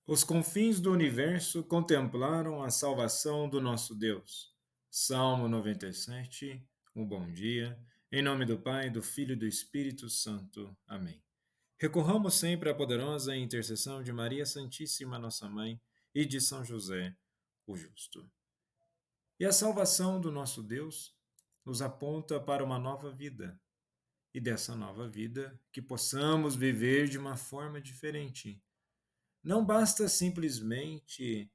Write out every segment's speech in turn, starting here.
Os confins do universo contemplaram a salvação do nosso Deus. Salmo 97. Um bom dia. Em nome do Pai, do Filho e do Espírito Santo. Amém. Recorramos sempre à poderosa intercessão de Maria Santíssima, nossa Mãe, e de São José, o Justo. E a salvação do nosso Deus nos aponta para uma nova vida. E dessa nova vida, que possamos viver de uma forma diferente. Não basta simplesmente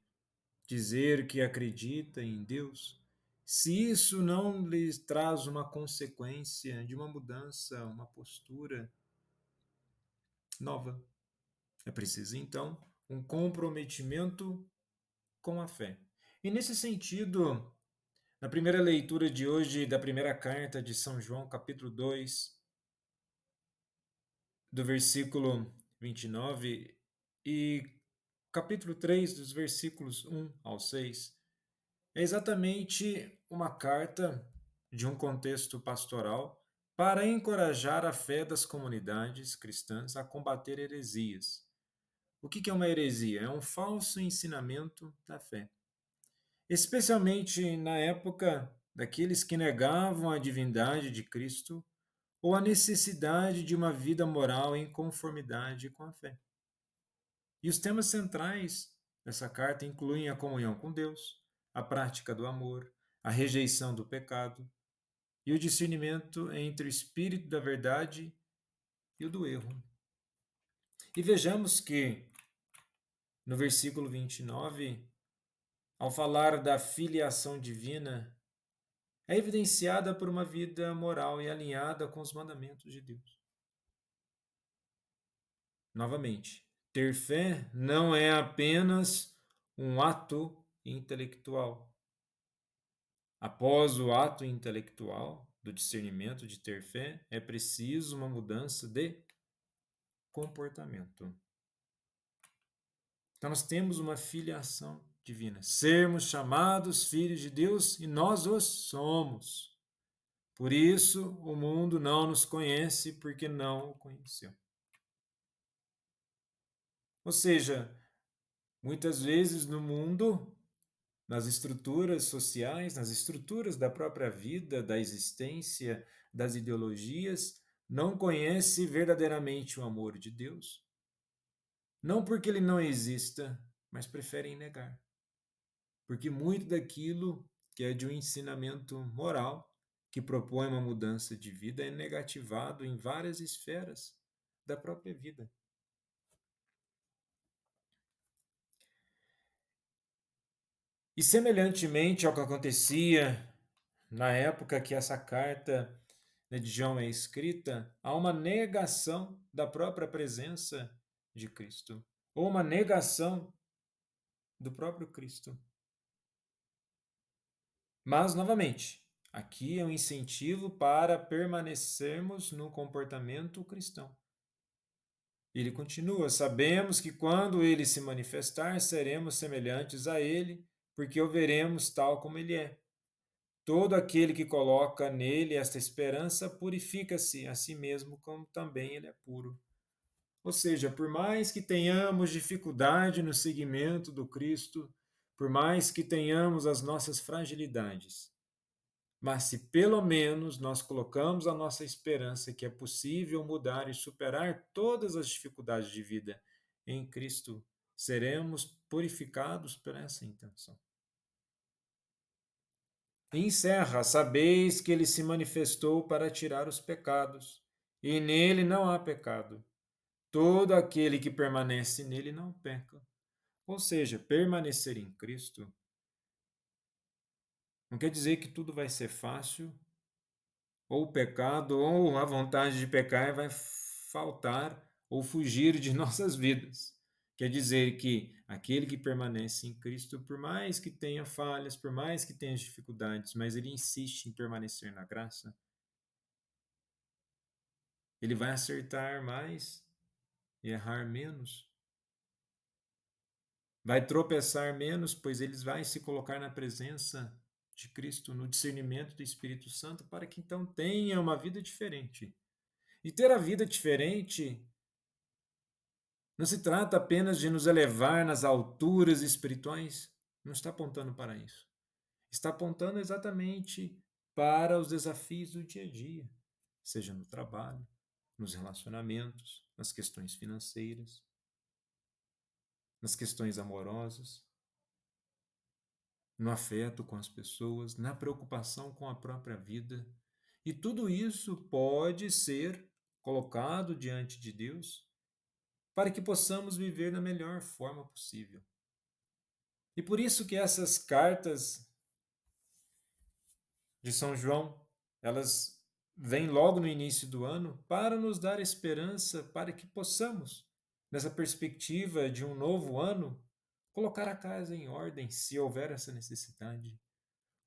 dizer que acredita em Deus, se isso não lhes traz uma consequência de uma mudança, uma postura nova. É preciso, então, um comprometimento com a fé. E nesse sentido, na primeira leitura de hoje da primeira carta de São João, capítulo 2, do versículo 29 e capítulo 3, dos versículos 1 ao 6, é exatamente uma carta de um contexto pastoral para encorajar a fé das comunidades cristãs a combater heresias. O que é uma heresia? É um falso ensinamento da fé, especialmente na época daqueles que negavam a divindade de Cristo ou a necessidade de uma vida moral em conformidade com a fé. E os temas centrais dessa carta incluem a comunhão com Deus, a prática do amor, a rejeição do pecado e o discernimento entre o espírito da verdade e o do erro. E vejamos que no versículo 29, ao falar da filiação divina, é evidenciada por uma vida moral e alinhada com os mandamentos de Deus. Novamente, ter fé não é apenas um ato intelectual. Após o ato intelectual do discernimento de ter fé, é preciso uma mudança de comportamento. Então, nós temos uma filiação divina, sermos chamados filhos de Deus e nós os somos. Por isso, o mundo não nos conhece porque não o conheceu. Ou seja, muitas vezes no mundo, nas estruturas sociais, nas estruturas da própria vida, da existência, das ideologias, não conhece verdadeiramente o amor de Deus. Não porque ele não exista, mas preferem negar. Porque muito daquilo que é de um ensinamento moral, que propõe uma mudança de vida, é negativado em várias esferas da própria vida. E semelhantemente ao que acontecia na época que essa carta, né, de João é escrita, há uma negação da própria presença de Cristo, ou uma negação do próprio Cristo. Mas, novamente, aqui é um incentivo para permanecermos no comportamento cristão. Ele continua: sabemos que quando ele se manifestar, seremos semelhantes a ele, porque o veremos tal como ele é. Todo aquele que coloca nele esta esperança purifica-se a si mesmo, como também ele é puro. Ou seja, por mais que tenhamos dificuldade no seguimento do Cristo, por mais que tenhamos as nossas fragilidades, mas se pelo menos nós colocamos a nossa esperança que é possível mudar e superar todas as dificuldades de vida em Cristo, seremos purificados por essa intenção. E encerra: sabeis que ele se manifestou para tirar os pecados, e nele não há pecado. Todo aquele que permanece nele não peca. Ou seja, permanecer em Cristo não quer dizer que tudo vai ser fácil, ou o pecado, ou a vontade de pecar vai faltar ou fugir de nossas vidas. Quer dizer que aquele que permanece em Cristo, por mais que tenha falhas, por mais que tenha dificuldades, mas ele insiste em permanecer na graça, ele vai acertar mais e errar menos. Vai tropeçar menos, pois ele vai se colocar na presença de Cristo, no discernimento do Espírito Santo, para que então tenha uma vida diferente. E ter a vida diferente Não se trata apenas de nos elevar nas alturas espirituais, não está apontando para isso. Está apontando exatamente para os desafios do dia a dia, seja no trabalho, nos relacionamentos, nas questões financeiras, nas questões amorosas, no afeto com as pessoas, na preocupação com a própria vida. E tudo isso pode ser colocado diante de Deus para que possamos viver da melhor forma possível. E por isso que essas cartas de São João, elas vêm logo no início do ano para nos dar esperança para que possamos, nessa perspectiva de um novo ano, colocar a casa em ordem, se houver essa necessidade.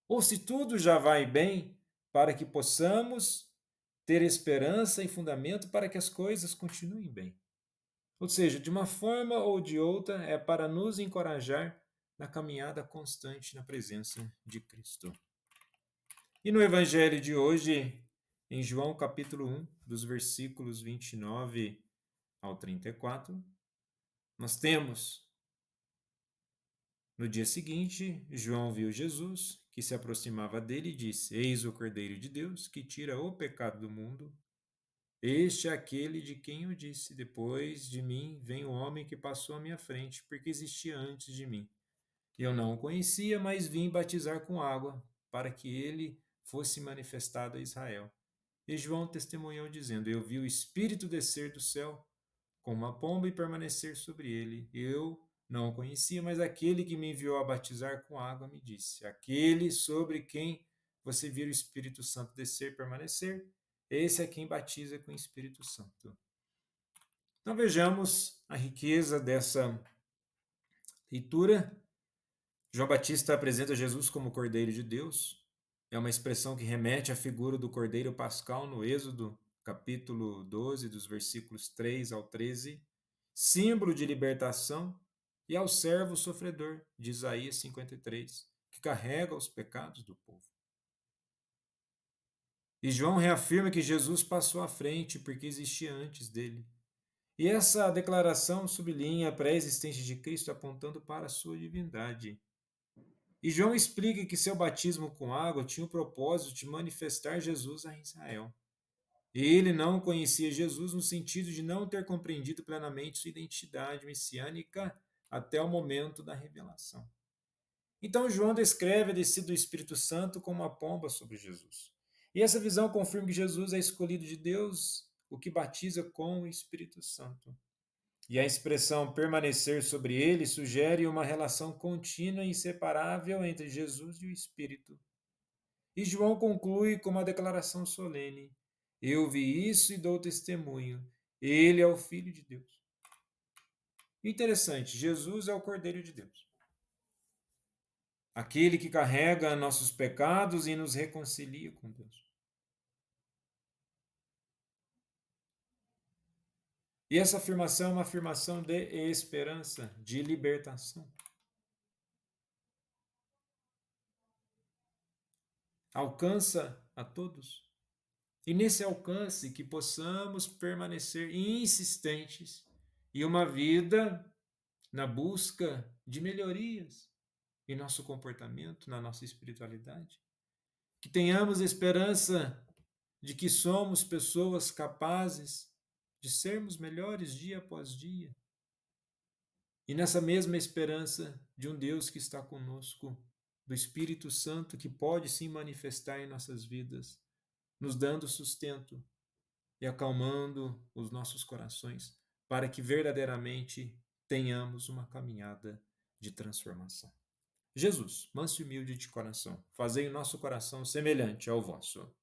Ou se tudo já vai bem, para que possamos ter esperança e fundamento para que as coisas continuem bem. Ou seja, de uma forma ou de outra, é para nos encorajar na caminhada constante na presença de Cristo. E no Evangelho de hoje, em João capítulo 1, dos versículos 29 ao 34, nós temos: no dia seguinte, João viu Jesus, que se aproximava dele, e disse: Eis o Cordeiro de Deus, que tira o pecado do mundo. Este é aquele de quem eu disse: Depois de mim vem o homem que passou à minha frente, porque existia antes de mim. Eu não o conhecia, mas vim batizar com água, para que ele fosse manifestado a Israel. E João testemunhou, dizendo: Eu vi o Espírito descer do céu com uma pomba e permanecer sobre ele. Eu não o conhecia, mas aquele que me enviou a batizar com água me disse: Aquele sobre quem você vira o Espírito Santo descer e permanecer, esse é quem batiza com o Espírito Santo. Então vejamos a riqueza dessa leitura. João Batista apresenta Jesus como Cordeiro de Deus. É uma expressão que remete à figura do Cordeiro Pascal no Êxodo, capítulo 12, dos versículos 3 ao 13, símbolo de libertação, e ao servo sofredor, de Isaías 53, que carrega os pecados do povo. E João reafirma que Jesus passou à frente porque existia antes dele. E essa declaração sublinha a pré-existência de Cristo apontando para a sua divindade. E João explica que seu batismo com água tinha o propósito de manifestar Jesus a Israel. Ele não conhecia Jesus no sentido de não ter compreendido plenamente sua identidade messiânica até o momento da revelação. Então João descreve a descida do Espírito Santo como uma pomba sobre Jesus. E essa visão confirma que Jesus é escolhido de Deus, o que batiza com o Espírito Santo. E a expressão permanecer sobre ele sugere uma relação contínua e inseparável entre Jesus e o Espírito. E João conclui com uma declaração solene: Eu vi isso e dou testemunho. Ele é o Filho de Deus. Interessante, Jesus é o Cordeiro de Deus. Aquele que carrega nossos pecados e nos reconcilia com Deus. E essa afirmação é uma afirmação de esperança, de libertação. Alcança a todos. E nesse alcance que possamos permanecer insistentes em uma vida na busca de melhorias em nosso comportamento, na nossa espiritualidade. Que tenhamos esperança de que somos pessoas capazes de sermos melhores dia após dia. E nessa mesma esperança de um Deus que está conosco, do Espírito Santo que pode se manifestar em nossas vidas, nos dando sustento e acalmando os nossos corações, para que verdadeiramente tenhamos uma caminhada de transformação. Jesus, manso e humilde de coração, fazei o nosso coração semelhante ao vosso.